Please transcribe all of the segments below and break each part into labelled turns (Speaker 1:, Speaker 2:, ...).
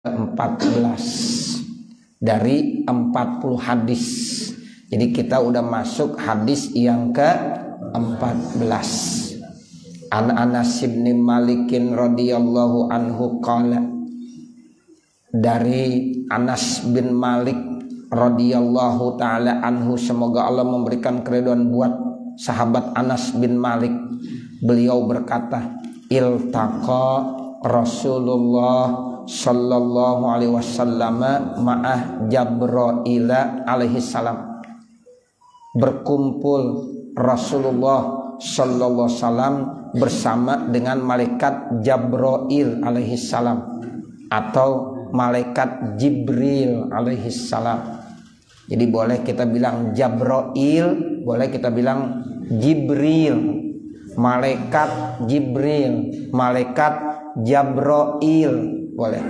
Speaker 1: 14 dari 40 hadis. Jadi kita udah masuk hadis yang ke-14. An Anas bin Malikin radhiyallahu anhu qala, dari Anas bin Malik radhiyallahu taala anhu, semoga Allah memberikan keridhaan buat sahabat Anas bin Malik. Beliau berkata, iltaqa Rasulullah sallallahu alaihi wasallam ma'ah Jabrail alaihi salam. Berkumpul Rasulullah sallallahu alaihi wasallam bersama dengan malaikat Jabrail alaihi salam atau malaikat Jibril alaihi salam. Jadi boleh kita bilang Jabrail, boleh kita bilang Jibril, malaikat Jibril, malaikat Jabrail, boleh.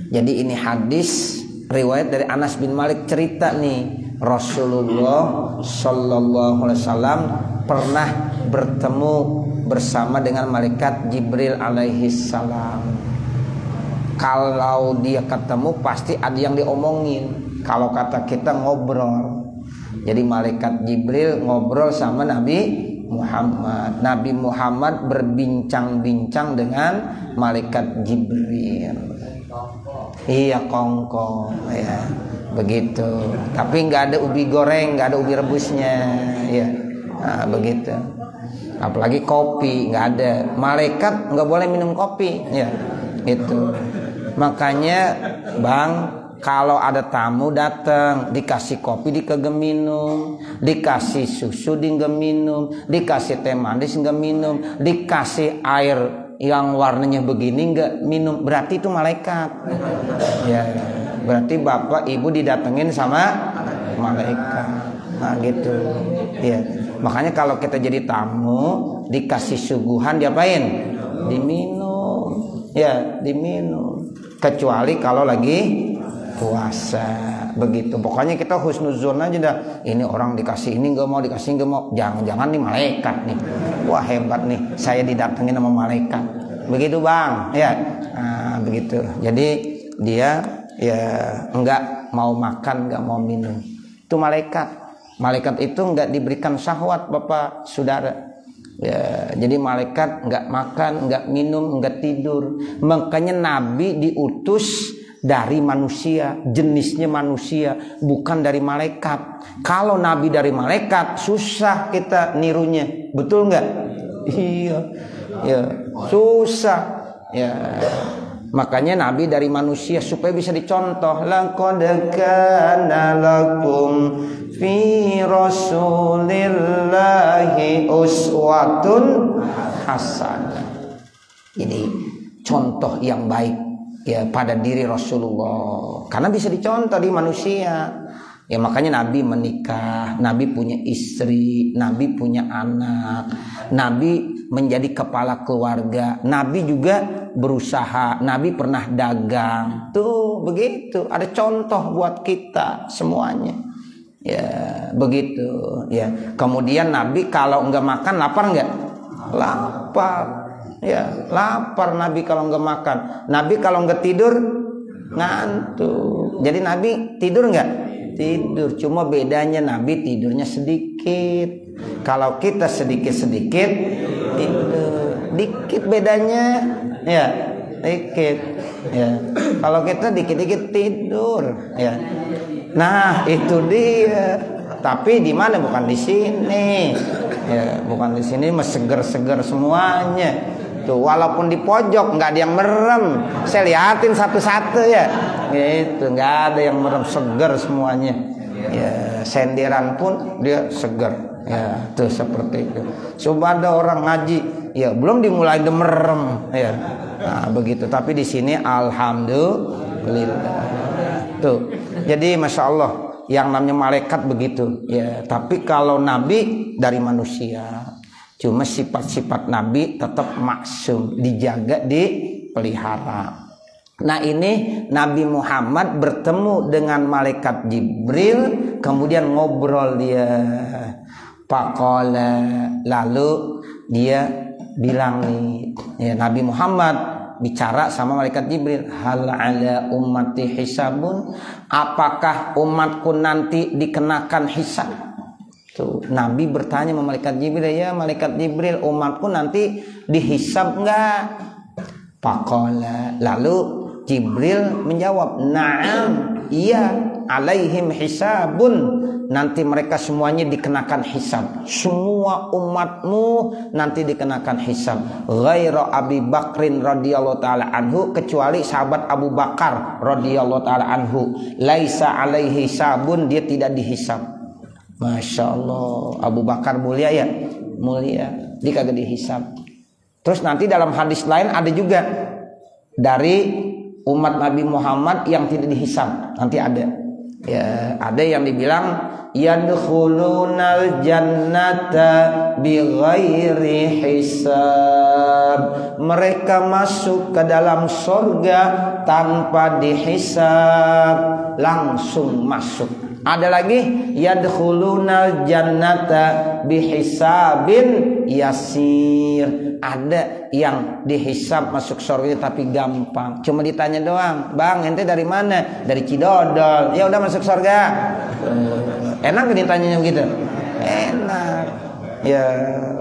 Speaker 1: Jadi ini hadis riwayat dari Anas bin Malik, cerita nih, Rasulullah sallallahu alaihi wasallam pernah bertemu bersama dengan malaikat Jibril alaihi salam. Kalau dia ketemu pasti ada yang diomongin. Kalau kata kita ngobrol. Jadi malaikat Jibril ngobrol sama Nabi Muhammad. Nabi Muhammad berbincang-bincang dengan malaikat Jibril. Iya, kongko ya, begitu. Tapi nggak ada ubi goreng, nggak ada ubi rebusnya, ya. Nah, begitu. Apalagi kopi nggak ada. Malaikat nggak boleh minum kopi, ya. Itu. Makanya, Bang, kalau ada tamu datang, dikasih kopi dikagak minum, dikasih susu dikagak minum, dikasih teh manis nggak minum, dikasih air yang warnanya begini nggak minum, berarti itu malaikat. Ya, berarti bapak ibu didatengin sama malaikat. Nah gitu. Ya, makanya kalau kita jadi tamu dikasih suguhan diapain? Diminum. Ya, diminum. Kecuali kalau lagi puasa, begitu. Pokoknya kita husnuzon aja dah. Ini orang dikasih ini nggak mau, dikasih nggak mau. Jangan-jangan nih malaikat nih. Wah hebat nih, saya didatengin sama malaikat. Begitu Bang, ya. Nah, begitu. Jadi dia ya nggak mau makan, nggak mau minum. Itu malaikat. Malaikat itu nggak diberikan syahwat, Bapak Saudara. Ya, jadi malaikat nggak makan, nggak minum, nggak tidur. Makanya Nabi diutus dari manusia, jenisnya manusia, bukan dari malaikat. Kalau Nabi dari malaikat, susah kita nirunya, betul nggak? Iya, ya, susah. Ya, makanya Nabi dari manusia supaya bisa dicontoh. Laqad kana lakum fi rasulillahi uswatun hasanah. Ini contoh yang baik ya pada diri Rasulullah, karena bisa dicontoh di manusia. Ya makanya Nabi menikah, Nabi punya istri, Nabi punya anak, Nabi menjadi kepala keluarga, Nabi juga berusaha, Nabi pernah dagang. Tuh begitu, ada contoh buat kita semuanya. Ya begitu ya. Kemudian Nabi kalau enggak makan lapar enggak? Lapar. Ya, lapar Nabi kalau enggak makan. Nabi kalau enggak tidur ngantuk. Jadi Nabi tidur enggak? Tidur. Cuma bedanya Nabi tidurnya sedikit. Kalau kita sedikit-sedikit tidur. Dikit bedanya. Ya, dikit. Ya. Kalau kita dikit-dikit tidur, ya. Nah, itu dia. Tapi di mana? Bukan di sini. Ya, bukan di sini, mah seger-seger semuanya. Tuh, walaupun di pojok nggak ada yang merem, saya liatin satu-satu ya, gitu, nggak ada yang merem, seger semuanya. Ya, senderan pun dia seger. Ya, tuh seperti itu. Coba ada orang ngaji, ya belum dimulai udah merem, ya. Nah, begitu. Tapi di sini alhamdulillah. Tuh, jadi masya Allah, yang namanya malaikat begitu. Ya, tapi kalau Nabi dari manusia. Cuma sifat-sifat Nabi tetap maksum, dijaga, dipelihara. Nah ini Nabi Muhammad bertemu dengan malaikat Jibril, kemudian ngobrol dia. Faqala, lalu dia bilang nih, ya Nabi Muhammad bicara sama malaikat Jibril, hal ala ummati hisabun, apakah umatku nanti dikenakan hisab? Tuh, Nabi bertanya sama malaikat Jibril, ya malaikat Jibril, umatku nanti dihisab enggak? Faqala, lalu Jibril menjawab, na'am, iya, alaihim hisabun, nanti mereka semuanya dikenakan hisab. Semua umatmu nanti dikenakan hisab. Ghaira Abi Bakrin radhiyallahu taala anhu, kecuali sahabat Abu Bakar radhiyallahu taala anhu, laisa alaihi hisabun, dia tidak dihisab. Masya Allah, Abu Bakar mulia ya, mulia, dia kagak dihisab. Terus nanti dalam hadis lain ada juga dari umat Nabi Muhammad yang tidak dihisab, nanti ada. Ya, ada yang dibilang yadkhulunal jannata bighairi hisab, mereka masuk ke dalam surga tanpa dihisab, langsung masuk. Ada lagi yadkhulunal jannata bihisabin yasir, ada yang dihisab masuk surga tapi gampang, cuma ditanya doang, bang ente dari mana? Dari Cidodol, ya udah masuk surga. Enak gak ditanyanya begitu? Enak ya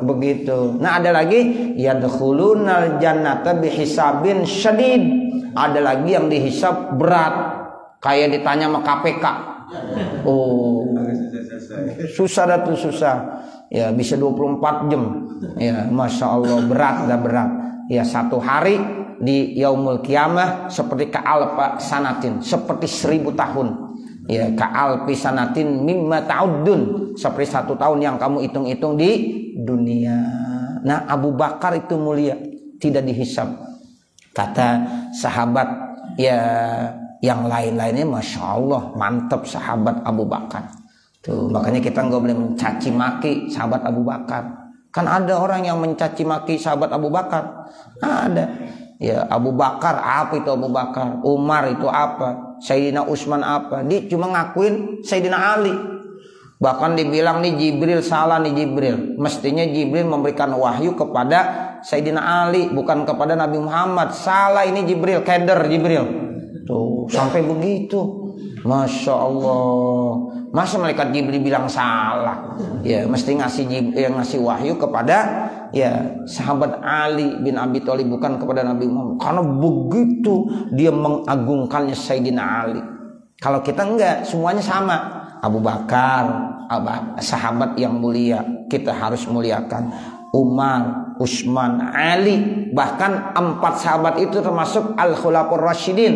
Speaker 1: begitu. Nah ada lagi yadkhulunal jannata bihisabin syadid, ada lagi yang dihisab berat, kayak ditanya sama KPK. Oh, susah dah tuh, susah. Ya bisa 24 jam. Ya Masya Allah, berat dah berat. Ya satu hari di yaumul kiamah seperti ka'alfa sanatin, seperti 1000 tahun. Ya ka'alfi sanatin mimma ta'uddun, seperti 1 tahun yang kamu hitung-hitung di dunia. Nah Abu Bakar itu mulia, tidak dihisab. Kata sahabat ya yang lain-lainnya, Masya Allah, mantap sahabat Abu Bakar. Tuh, makanya kita nggak boleh mencaci maki sahabat Abu Bakar. Kan ada orang yang mencaci maki sahabat Abu Bakar. Ada. Ya Abu Bakar, apa itu Abu Bakar? Umar itu apa? Sayyidina Utsman apa? Dia cuma ngakuin Sayyidina Ali. Bahkan dibilang nih Jibril salah nih Jibril. Mestinya Jibril memberikan wahyu kepada Sayyidina Ali, bukan kepada Nabi Muhammad. Salah ini Jibril, keder Jibril. Tuh sampai begitu, Masya Allah. Masa malaikat Jibril bilang salah? Ya mesti ngasih wahyu kepada ya sahabat Ali bin Abi Thalib, bukan kepada Nabi Muhammad. Karena begitu dia mengagungkannya Sayyidina Ali. Kalau kita enggak, semuanya sama. Abu Bakar, sahabat yang mulia, kita harus muliakan. Umar, Utsman, Ali, bahkan 4 sahabat itu termasuk al-khulafur rasyidin,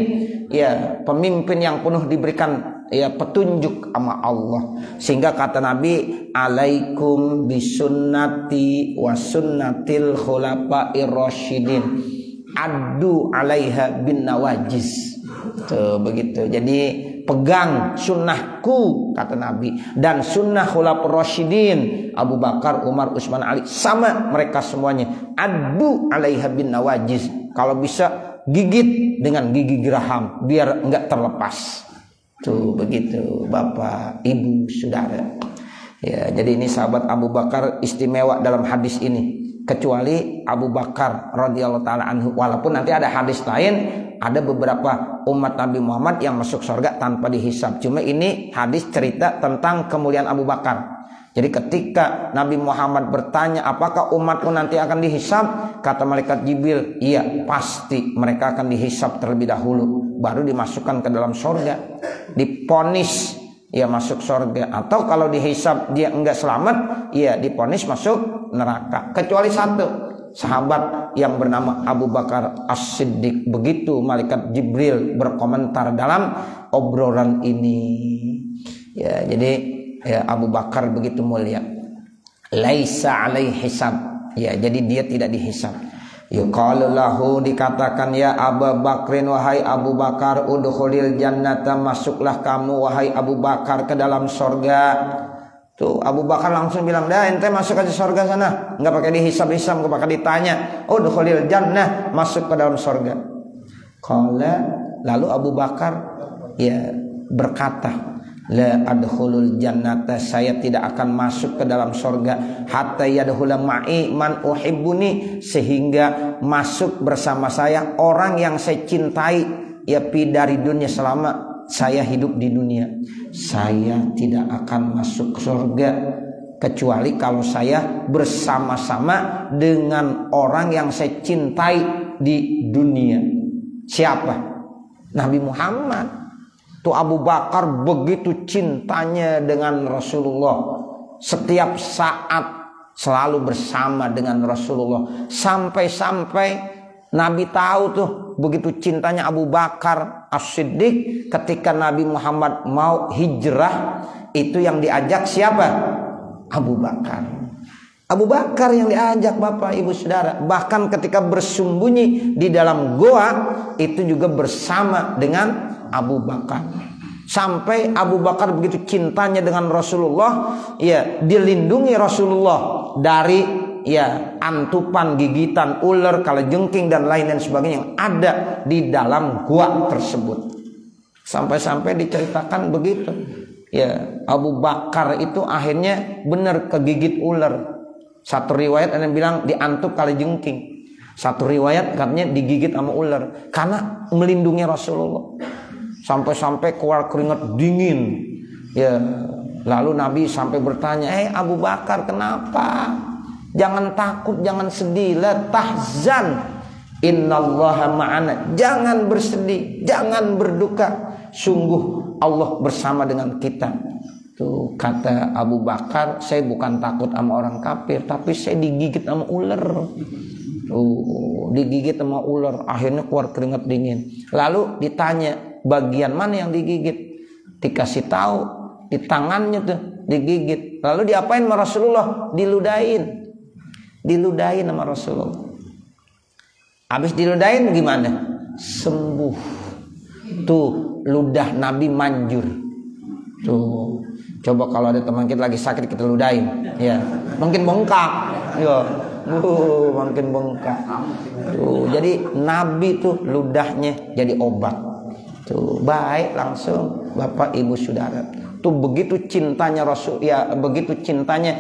Speaker 1: ya pemimpin yang penuh diberikan ya petunjuk sama Allah. Sehingga kata Nabi, alaikum bisunnati wa sunnatil khulafa'ir rasyidin, addu alaiha bin nawajiz. Tuh begitu. Jadi pegang sunnahku kata Nabi, dan sunnah khulafur rasyidin Abu Bakar, Umar, Utsman, Ali, sama mereka semuanya. Addu alaiha bin nawajiz, kalau bisa gigit dengan gigi geraham biar enggak terlepas. Tuh begitu Bapak, Ibu, Saudara. Ya, jadi ini sahabat Abu Bakar istimewa dalam hadis ini. Kecuali Abu Bakar radhiyallahu taala anhu, walaupun nanti ada hadis lain, ada beberapa umat Nabi Muhammad yang masuk surga tanpa dihisab. Cuma ini hadis cerita tentang kemuliaan Abu Bakar. Jadi ketika Nabi Muhammad bertanya, apakah umatku nanti akan dihisab? Kata malaikat Jibril, iya pasti mereka akan dihisab terlebih dahulu, baru dimasukkan ke dalam surga, diponis ya masuk surga. Atau kalau dihisab dia enggak selamat, ya diponis masuk neraka. Kecuali satu, sahabat yang bernama Abu Bakar As-Siddiq. Begitu malaikat Jibril berkomentar dalam obrolan ini. Ya, jadi ya Abu Bakar begitu mulia. Laisa alaihi hisab. Ya, jadi dia tidak dihisab. Yuqalu lahu, dikatakan ya Abu Bakrin, wahai Abu Bakar, udkhulil jannata, masuklah kamu wahai Abu Bakar ke dalam surga. Tuh Abu Bakar langsung bilang, dah ente masuk aja surga sana, nggak pakai dihisab-hisab, nggak pakai ditanya. Udkhulil jannah, masuk ke dalam surga. Qala, lalu Abu Bakar ya berkata, la adkhulul jannata, saya tidak akan masuk ke dalam surga, hatta yadkhula ma'i man uhibbuni, sehingga masuk bersama saya orang yang saya cintai, ya pi dari dunia, selama saya hidup di dunia. Saya tidak akan masuk surga kecuali kalau saya bersama-sama dengan orang yang saya cintai di dunia. Siapa? Nabi Muhammad. Tuh Abu Bakar begitu cintanya dengan Rasulullah, setiap saat selalu bersama dengan Rasulullah. Sampai-sampai Nabi tahu tuh begitu cintanya Abu Bakar As-Siddiq, ketika Nabi Muhammad mau hijrah, itu yang diajak siapa? Abu Bakar. Abu Bakar yang diajak, Bapak Ibu Saudara. Bahkan ketika bersembunyi di dalam goa, itu juga bersama dengan Abu Bakar. Sampai Abu Bakar begitu cintanya dengan Rasulullah, ya dilindungi Rasulullah dari ya antupan, gigitan ular, kalajengking dan lain sebagainya yang ada di dalam gua tersebut. Sampai-sampai diceritakan begitu. Ya, Abu Bakar itu akhirnya benar kegigit ular. Satu riwayat ada yang bilang diantup kalajengking. Satu riwayat katanya digigit sama ular karena melindungi Rasulullah. Sampai-sampai keluar keringat dingin. Ya, lalu Nabi sampai bertanya, Abu Bakar, kenapa? Jangan takut, jangan sedih, la tahzan, innallaha ma'ana. Jangan bersedih, jangan berduka. Sungguh Allah bersama dengan kita. Tuh kata Abu Bakar, saya bukan takut sama orang kafir, tapi saya digigit sama ular. Digigit sama ular, akhirnya keluar keringat dingin. Lalu ditanya, bagian mana yang digigit? Dikasih tahu, di tangannya tuh digigit. Lalu diapain sama Rasulullah? Diludahin sama Rasulullah. Habis diludahin gimana? Sembuh. Tuh ludah Nabi manjur. Tuh coba kalau ada teman kita lagi sakit kita ludahin, ya mungkin bengkak, ya makin bengkak. Tuh jadi Nabi tuh ludahnya jadi obat. Tuh baik langsung Bapak Ibu Saudara. Tuh begitu cintanya Rasul, ya begitu cintanya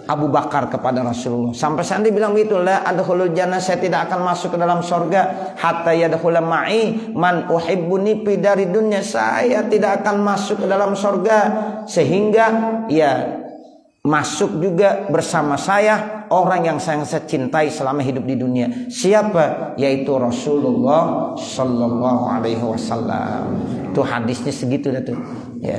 Speaker 1: Abu Bakar kepada Rasulullah. Sampai bilang begitu, la adkhulul jannah, saya tidak akan masuk ke dalam surga hatta yadkhula ma'i man uhibbuni fi dari dunya, saya tidak akan masuk ke dalam surga sehingga ya masuk juga bersama saya orang yang saya cintai selama hidup di dunia. Siapa? Yaitu Rasulullah sallallahu alaihi wasallam. Tuh hadisnya segitu dah tuh. Ya.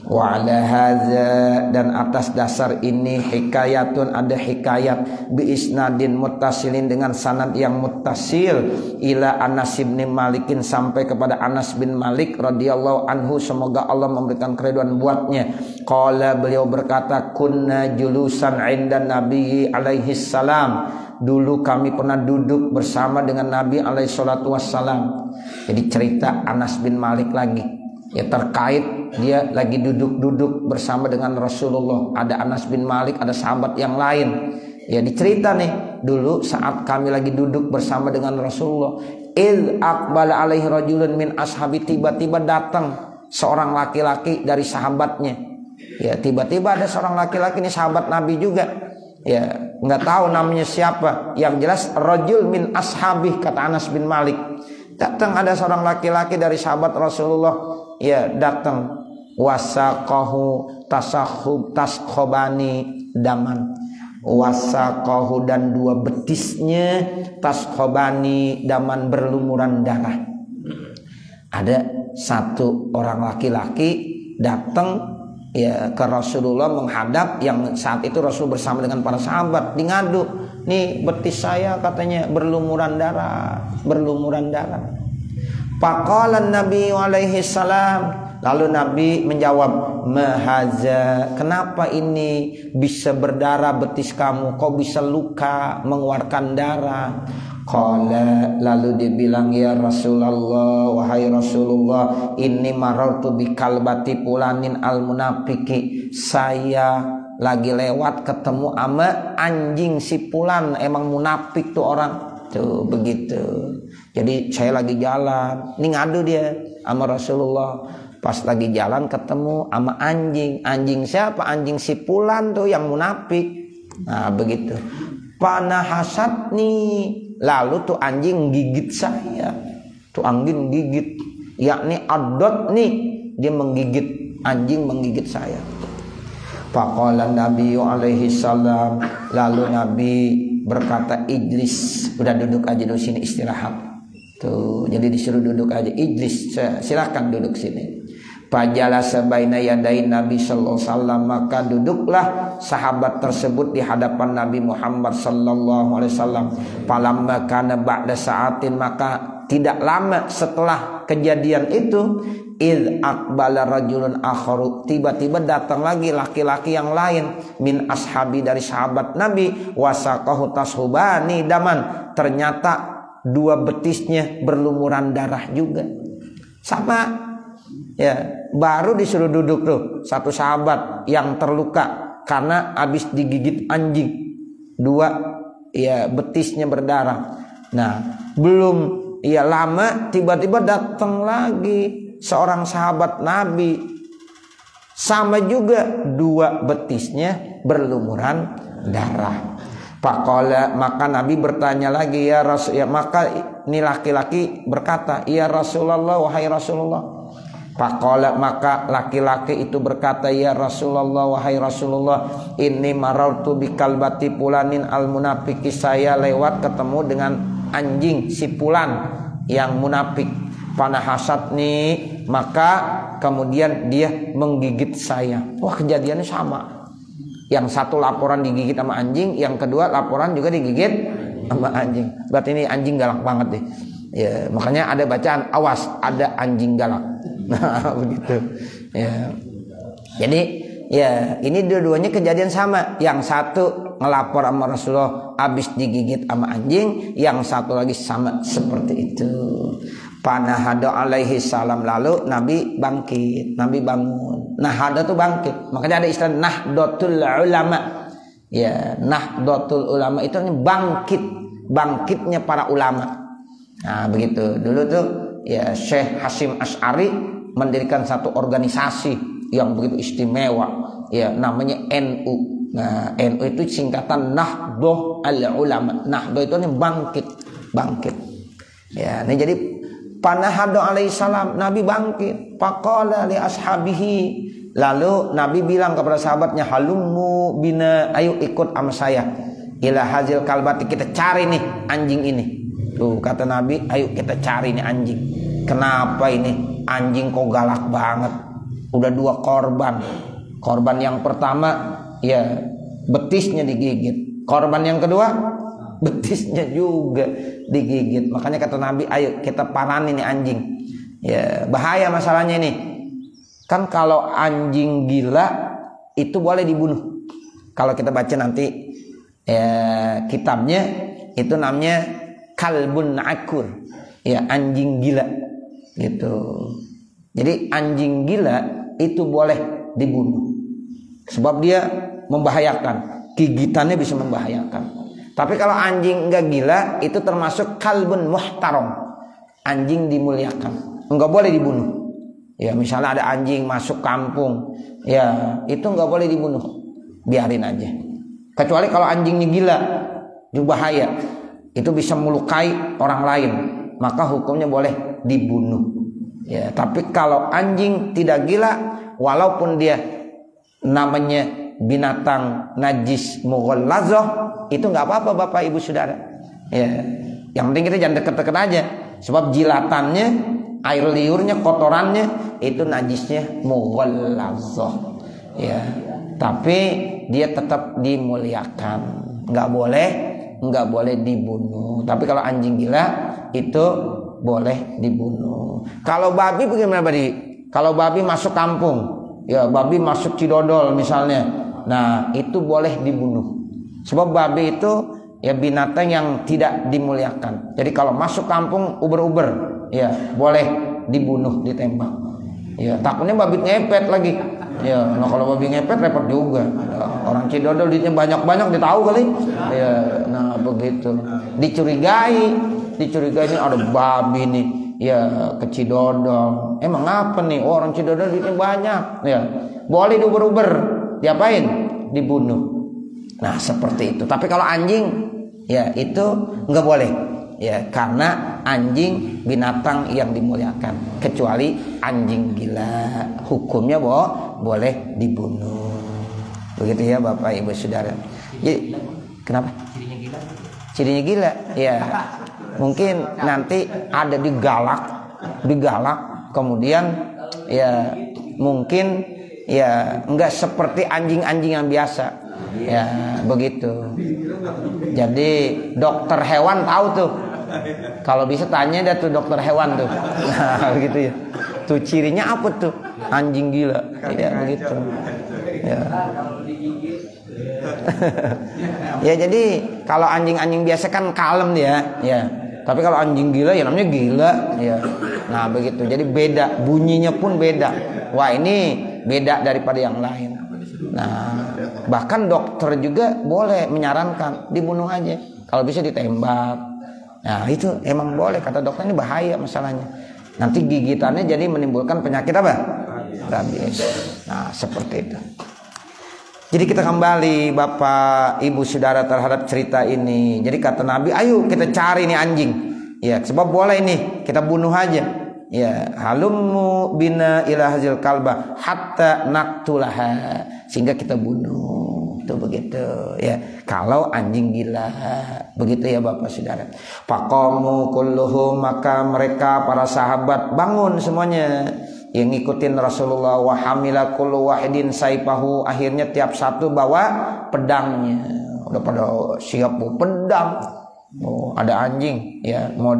Speaker 1: Wa ala hadza, dan atas dasar ini hikayatun, ada hikayat bi isnadin muttasilin, dengan sanad yang muttasil ila Anas bin Malikin, sampai kepada Anas bin Malik radhiyallahu anhu, semoga Allah memberikan keridhaan buatnya. Qala, beliau berkata, kunna julusan 'inda Nabi alaihi salam, dulu kami pernah duduk bersama dengan Nabi alaihi salatu wassalam. Jadi cerita Anas bin Malik lagi. Ya terkait dia lagi duduk-duduk bersama dengan Rasulullah. Ada Anas bin Malik, ada sahabat yang lain. Ya dicerita nih, dulu saat kami lagi duduk bersama dengan Rasulullah, il aqbala alaihi rajulun min ashabi, tiba-tiba datang seorang laki-laki dari sahabatnya. Ya tiba-tiba ada seorang laki-laki, ini sahabat Nabi juga. Ya nggak tahu namanya siapa, yang jelas rajul min ashabi, kata Anas bin Malik. Datang ada seorang laki-laki dari sahabat Rasulullah, ya datang, wasaqahu taskhobani daman, wasaqahu, dan dua betisnya, taskhobani daman, berlumuran darah. Ada satu orang laki-laki datang ya ke Rasulullah, menghadap, yang saat itu Rasul bersama dengan para sahabat, di ngadu, nih betis saya katanya berlumuran darah. Faqala Nabi alaihi salam, lalu Nabi menjawab, mahaza, kenapa ini bisa berdarah betis kamu, kok bisa luka mengeluarkan darah? Qala, lalu dia bilang, ya Rasulullah, wahai Rasulullah, ini marartu bi kalbati pulanin al munafiki, saya lagi lewat ketemu ama anjing si Fulan, emang munafik tuh orang. Tuh begitu. Jadi saya lagi jalan, ini ngadu dia sama Rasulullah. Pas lagi jalan ketemu sama anjing. Anjing siapa? Anjing si Fulan tuh yang munafik. Nah begitu. Panahasat nih. Lalu tuh anjing gigit saya. Tuh anjing gigit. Yakni adot nih. Dia menggigit. Anjing menggigit saya. Faqala Nabi alaihi salam. Lalu Nabi berkata, Ijlis. Udah duduk aja di sini istirahat. Tuh, jadi disuruh duduk aja. Ijlis, silakan duduk sini. Fajalasa baina yadain Nabi sallallahu alaihi wasallam, maka duduklah sahabat tersebut di hadapan Nabi Muhammad sallallahu alaihi wasallam. Falamma kana ba'da sa'atin, maka tidak lama setelah kejadian itu, id aqbala rajulun akharu, tiba-tiba datang lagi laki-laki yang lain, min ashabi, dari sahabat Nabi, wasaqahu tashubani daman, ternyata dua betisnya berlumuran darah juga. Sama ya, baru disuruh duduk tuh satu sahabat yang terluka karena habis digigit anjing, dua ya betisnya berdarah. Nah belum ya lama tiba-tiba datang lagi seorang sahabat Nabi, sama juga dua betisnya berlumuran darah. Faqala, maka Nabi bertanya lagi, ya Rasul, ya, maka ini laki-laki berkata, ya Rasulullah, wahai Rasulullah. Faqala, maka laki-laki itu berkata, ya Rasulullah, wahai Rasulullah, ini marartu bikalbati fulanin al munafiki, saya lewat ketemu dengan anjing si Fulan yang munafik. Panahasat nih, maka kemudian dia menggigit saya. Wah, kejadiannya sama. Yang satu laporan digigit sama anjing, yang kedua laporan juga digigit sama anjing. Berarti ini anjing galak banget deh. Ya, makanya ada bacaan, awas ada anjing galak. Nah, begitu. Ya. Jadi ya ini dua-duanya kejadian sama. Yang satu ngelapor sama Rasulullah habis digigit sama anjing, yang satu lagi sama seperti itu. Panahada alaihi salam, lalu Nabi bangkit, Nabi bangun. Nahada tuh bangkit. Makanya ada istilah nahdlatul ulama. Ya, nahdlatul ulama itu bangkit, bangkitnya para ulama. Nah, begitu. Dulu tuh ya Syekh Hasyim Asy'ari mendirikan satu organisasi yang begitu istimewa, ya namanya NU. Nah, NU itu singkatan Nahdlatul Ulama. Nahdlatul itu bangkit, bangkit. Ya, ini jadi Panahadu alaihi salam, Nabi bangkit. Faqala li ashabihi, lalu Nabi bilang kepada sahabatnya, halummu bina, ayo ikut sama saya. Ila hazil kalbati, kita cari nih anjing ini. Tuh kata Nabi, ayo kita cari nih anjing. Kenapa ini anjing kok galak banget? Udah dua korban. Korban yang pertama ya betisnya digigit. Korban yang kedua betisnya juga digigit. Makanya kata Nabi, ayo kita parani nih anjing. Ya, bahaya masalahnya ini. Kan kalau anjing gila itu boleh dibunuh. Kalau kita baca nanti ya, kitabnya itu namanya kalbun akur. Ya, anjing gila gitu. Jadi anjing gila itu boleh dibunuh. Sebab dia membahayakan. Gigitannya bisa membahayakan. Tapi kalau anjing enggak gila, itu termasuk kalbun muhtaram. Anjing dimuliakan, enggak boleh dibunuh. Ya, misalnya ada anjing masuk kampung, ya itu enggak boleh dibunuh, biarin aja. Kecuali kalau anjingnya gila, itu bahaya, itu bisa melukai orang lain, maka hukumnya boleh dibunuh. Ya, tapi kalau anjing tidak gila, walaupun dia namanya binatang najis mughallazah, itu nggak apa-apa Bapak Ibu Saudara. Ya, yang penting kita jangan deket-deket aja. Sebab jilatannya, air liurnya, kotorannya itu najisnya mughallazah. Ya, tapi dia tetap dimuliakan. Nggak boleh dibunuh. Tapi kalau anjing gila itu boleh dibunuh. Kalau babi bagaimana tadi? Kalau babi masuk kampung, ya babi masuk Cidodol misalnya. Nah, itu boleh dibunuh. Sebab babi itu ya binatang yang tidak dimuliakan. Jadi kalau masuk kampung uber-uber, ya boleh dibunuh, ditembak. Ya, takutnya babi ngepet lagi. Ya, nah kalau babi ngepet repot juga. Ya, orang Cidodol duitnya banyak-banyak, dia tahu kali. Ya, nah begitu. Dicurigai, dicurigai ini ada babi nih, ya ke Cidodol. Emang apa nih? Orang Cidodol duitnya banyak, ya boleh diuber-uber, diapain? Dibunuh. Nah seperti itu. Tapi kalau anjing, ya itu nggak boleh, ya karena anjing binatang yang dimuliakan. Kecuali anjing gila, hukumnya boleh dibunuh. Begitu ya Bapak Ibu Saudara. Jadi kenapa? Cirinya gila, ya mungkin nanti ada digalak, kemudian ya mungkin ya nggak seperti anjing-anjing yang biasa. Ya begitu. Jadi dokter hewan tahu tuh. Kalau bisa tanya dah tuh dokter hewan tuh. Nah, begitu ya. Tuh cirinya apa tuh? Anjing gila. Ya begitu. Ya. Ya jadi kalau anjing-anjing biasa kan kalem dia, ya. Tapi kalau anjing gila ya namanya gila, ya. Nah begitu. Jadi beda, bunyinya pun beda. Wah ini beda daripada yang lain. Nah, bahkan dokter juga boleh menyarankan dibunuh aja. Kalau bisa ditembak. Nah, itu emang boleh kata dokter, ini bahaya masalahnya. Nanti gigitannya jadi menimbulkan penyakit apa? Rabies. Nah, seperti itu. Jadi kita kembali Bapak Ibu Saudara terhadap cerita ini. Jadi kata Nabi, ayo kita cari nih anjing. Ya, sebab boleh ini kita bunuh aja. Ya, halummu bina ila hazil kalba hatta naktulaha, sehingga kita bunuh. Itu begitu ya. Kalau anjing gila, begitu ya Bapak Saudara. Faqamu kulluhum, maka mereka para sahabat bangun semuanya yang ngikutin Rasulullah. Wa hamila kullu wahidin saifahu, akhirnya tiap satu bawa pedangnya. Udah pada siap bawa pedang. Oh, ada anjing ya mau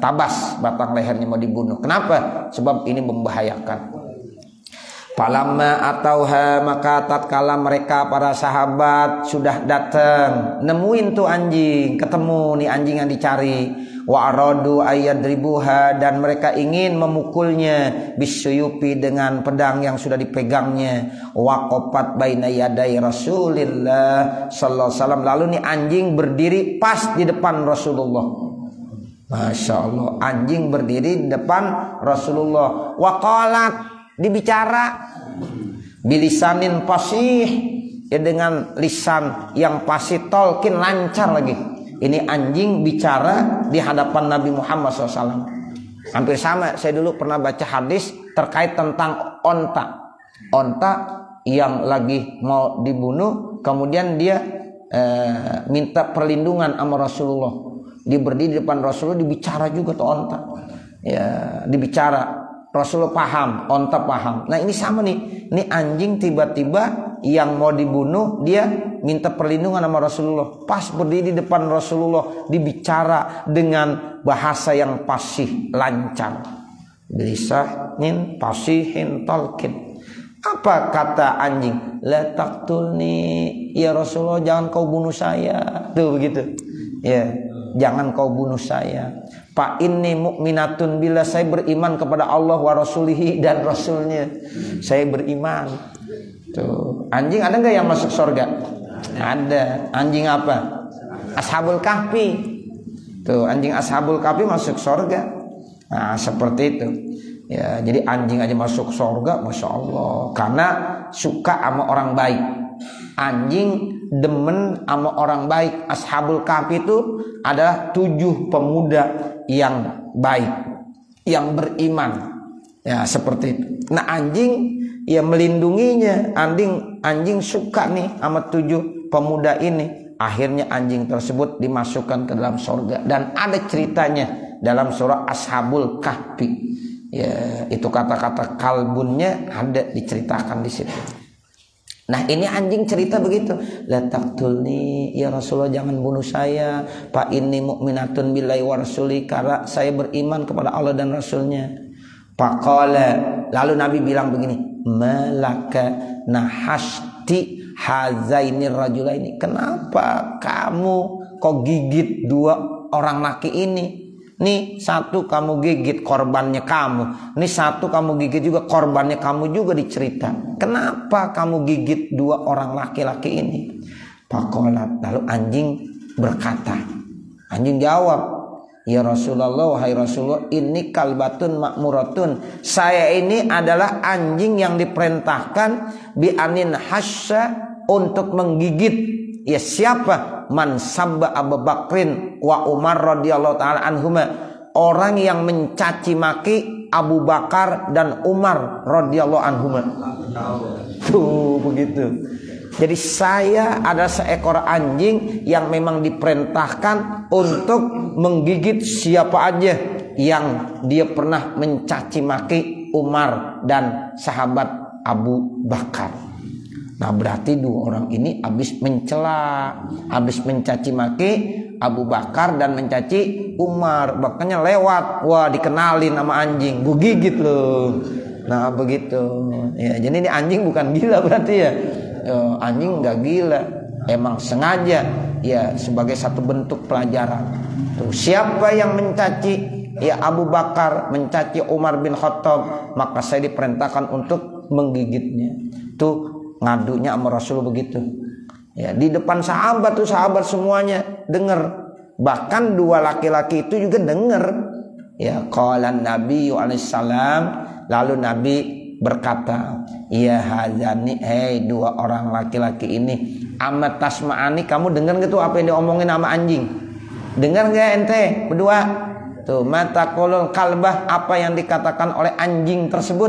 Speaker 1: tabas batang lehernya, mau dibunuh. Kenapa? Sebab ini membahayakan. Falamma atauha, maka tatkala mereka para sahabat sudah datang, nemuin tuh anjing, ketemu nih anjing yang dicari. Wa aradu ayyadribuha, dan mereka ingin memukulnya bisyuyupi, dengan pedang yang sudah dipegangnya. Waqafat baina yaday Rasulillah sallallahu alaihi wasallam, lalu nih anjing berdiri pas di depan Rasulullah. Masya Allah, anjing berdiri di depan Rasulullah. Waqalat, dibicara bilisanin fasih, ya dengan lisan yang fasih, tolkin, lancar lagi. Ini anjing bicara di hadapan Nabi Muhammad SAW. Hampir sama, saya dulu pernah baca hadis terkait tentang onta yang lagi mau dibunuh, kemudian dia minta perlindungan sama Rasulullah. Dia berdiri di depan Rasulullah, dibicara juga tuh onta, ya dibicara. Rasulullah paham, onta paham. Nah ini sama nih, ini anjing tiba-tiba yang mau dibunuh, dia minta perlindungan sama Rasulullah. Pas berdiri di depan Rasulullah, dibicara dengan bahasa yang fasih, lancar. Bilisanin fasihin talqin. Apa kata anjing? La taqtulni ya Rasulullah, jangan kau bunuh saya. Tuh begitu. Ya, jangan kau bunuh saya. Fa inni mu'minatun billah, saya beriman kepada Allah wa rasulihi, dan rasulnya. Saya beriman. Tuh, anjing ada nggak yang masuk surga? Ada. Anjing apa? Ashabul Kahfi. Tuh, anjing Ashabul Kahfi masuk surga. Nah, seperti itu. Ya, jadi anjing aja masuk surga, Masya Allah. Karena suka sama orang baik. Anjing demen sama orang baik. Ashabul Kahfi itu adalah 7 pemuda yang baik, yang beriman. Ya, seperti itu. Nah, anjing ya melindunginya. Anjing suka nih sama 7 pemuda ini. Akhirnya anjing tersebut dimasukkan ke dalam surga. Dan ada ceritanya dalam surah Ashabul Kahfi. Ya, itu kata-kata kalbunnya ada diceritakan di situ. Nah ini anjing cerita begitu. La taqtulni ya Rasulullah, jangan bunuh saya. Fa inni mu'minatun billahi wa rasuli, karena saya beriman kepada Allah dan Rasulnya. Faqala, lalu Nabi bilang begini, malaka nahasti hazaini rajulaini, kenapa kamu kok gigit 2 orang laki ini? Nih satu kamu gigit, korbannya kamu. Nih satu kamu gigit juga, korbannya kamu juga dicerita. Kenapa kamu gigit 2 orang laki-laki ini? Pakolat, lalu anjing berkata. Anjing jawab, Ya Rasulullah, wahai Rasulullah, ini kalbatun makmuratun. Saya ini adalah anjing yang diperintahkan bi anin hasya, untuk menggigit. Ya siapa? Man sabba Abu Bakrin wa Umar radhiyallahu taala anhuma. Orang yang mencaci maki Abu Bakar dan Umar radhiyallahu anhuma. Tuh begitu. Jadi saya ada seekor anjing yang memang diperintahkan untuk menggigit siapa aja yang dia pernah mencaci maki Umar dan sahabat Abu Bakar. Nah berarti dua orang ini habis mencela, habis mencaci maki Abu Bakar dan mencaci Umar. Makanya lewat, wah dikenalin nama anjing, gue gigit loh. Nah begitu. Ya, jadi ini anjing bukan gila berarti ya. Anjing nggak gila, emang sengaja ya sebagai satu bentuk pelajaran. Tuh, siapa yang mencaci ya Abu Bakar, mencaci Umar bin Khattab, maka saya diperintahkan untuk menggigitnya. Tuh ngadunya sama Rasul begitu. Ya di depan sahabat tuh, sahabat semuanya dengar. Bahkan dua laki-laki itu juga dengar. Ya qala Nabi alaihissalam, lalu Nabi berkata, ya hazani, hei dua orang laki-laki ini, amat tasma'ani, kamu dengar gitu apa yang diomongin sama anjing? Dengar nggak ente berdua? Tuh mata kolol kalbah, apa yang dikatakan oleh anjing tersebut?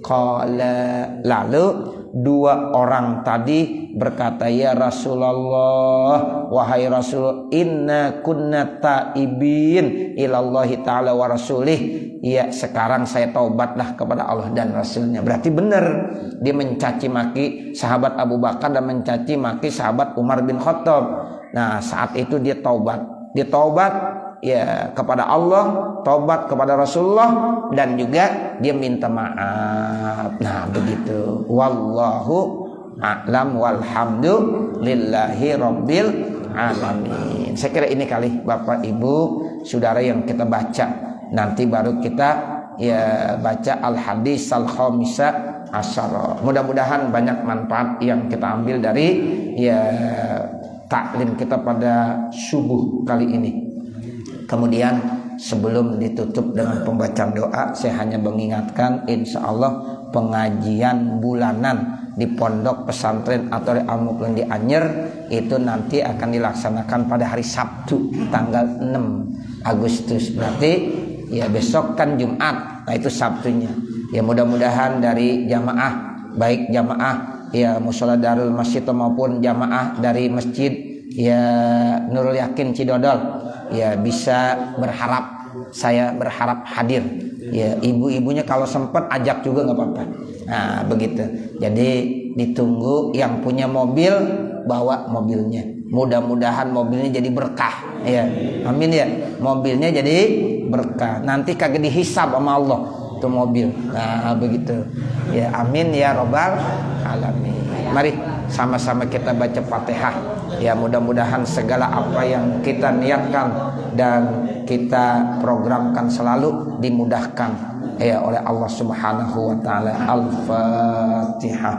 Speaker 1: Qala, lalu dua orang tadi berkata, ya Rasulullah, wahai Rasul, inna kunna taibin ilallahi ta'ala wa rasulih. Ya sekarang saya taubatlah kepada Allah dan Rasulnya. Berarti benar dia mencaci maki sahabat Abu Bakar dan mencaci maki sahabat Umar bin Khattab. Nah saat itu dia taubat. Dia taubat ya kepada Allah, taubat kepada Rasulullah, dan juga dia minta maaf. Nah begitu. Wallahu a'lam walhamdulillahi rabbil alamin. Saya kira ini kali Bapak Ibu Saudara yang kita baca. Nanti baru kita ya baca al-hadis al-khamisa asyara. Mudah-mudahan banyak manfaat yang kita ambil dari ya taklim kita pada subuh kali ini. Kemudian sebelum ditutup dengan pembacaan doa, saya hanya mengingatkan insya Allah pengajian bulanan di Pondok Pesantren atau di Al-Muqmin di Anyer itu nanti akan dilaksanakan pada hari Sabtu tanggal 6 Agustus. Berarti ya besok kan Jumat, nah itu Sabtunya. Ya mudah-mudahan dari jamaah, baik jamaah ya Mushola Darul Masjid maupun jamaah dari Masjid ya Nurul Yakin Cidodol ya bisa berharap, saya berharap hadir. Ya ibu-ibunya kalau sempat ajak juga nggak apa-apa. Nah begitu. Jadi ditunggu, yang punya mobil bawa mobilnya. Mudah-mudahan mobilnya jadi berkah. Ya, amin ya. Mobilnya jadi berkah. Nanti kagak dihisab sama Allah tuh mobil. Nah begitu. Ya amin ya robbal alamin. Mari sama-sama kita baca Fatihah. Ya mudah-mudahan segala apa yang kita niatkan dan kita programkan selalu dimudahkan ya oleh Allah Subhanahu wa taala. Al-Fatihah.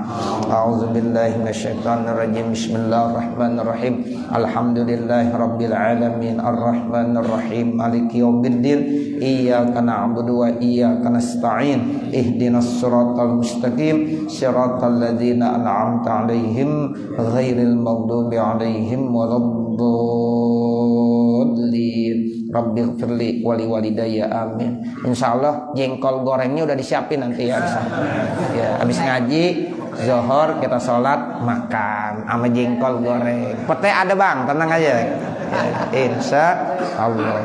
Speaker 1: A'udzubillahi minasyaitonirrajim. Bismillahirrahmanirrahim. Alhamdulillahirabbil alamin arrahmanir rahim maliki yaumiddin. Iyyaka na'budu wa iyyaka nasta'in. Ihdinas siratal mustaqim. Siratal ladzina an'amta 'alaihim ghairil maghdubi 'alaihim waladdallin. Rabbighfirli wali walidayya amin. Insyaallah jengkol gorengnya udah disiapin nanti ya. Ya habis ngaji zuhur kita sholat makan sama jengkol goreng. Pete ada bang, tenang aja. Ya, insyaallah.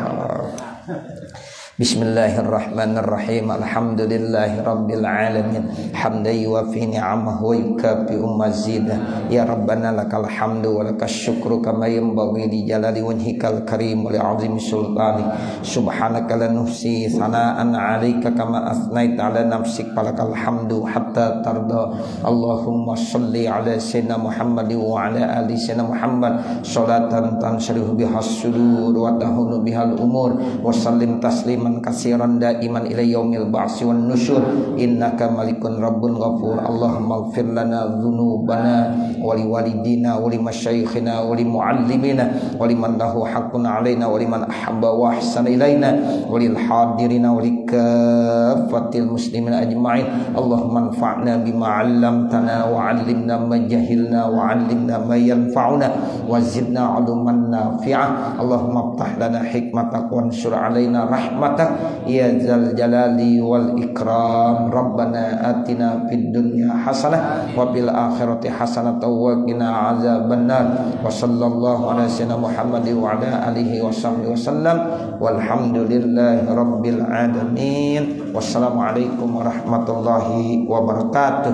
Speaker 1: Bismillahirrahmanirrahim. Alhamdulillahi rabbil alamin. Hamdan yuwafi ni'amahu wa yukafi mazidah. Ya Rabbana lakal hamdu wa lakas syukru kama yanbaghi li jalali wajhikal karim wa li 'azimi sultani. Subhanaka la nuhsi sana'an 'alaika kama athnaita 'ala nafsik falakal hamdu hatta tarda. Allahumma shalli 'ala sayyidina Muhammad wa 'ala ali sayyidina Muhammad salatan tansharihu bihas sudur wa tahunu bihal umur wa sallim taslim tasliman katsiran daiman ila yaumil ba'si wan nusyur innaka malikun rabbun ghafur. Allahumma ighfir lana dzunubana wa liwalidina wa limasyayikhina wa limuallimina wa liman lahu haqqun alaina wa liman ahabba wa ahsana ilaina wa lil hadirina wa likaffatil muslimina ajma'in. Allahumma anfa'na bima 'allamtana wa 'allimna ma jahilna wa 'allimna ma yanfa'una wa zidna 'ilman nafi'a. Allahumma iftah lana hikmatak wa ansur 'alaina rahmatak ya dzal jalali wal ikram. Rabbana atina fid dunya hasanah wa fil akhirati hasanah wa qina adzabannar. Wa sallallahu ala sayyidina Muhammad wa ala alihi wa sahbihi wasallam walhamdulillahi rabbil alamin. Wassalamualaikum warahmatullahi wabarakatuh.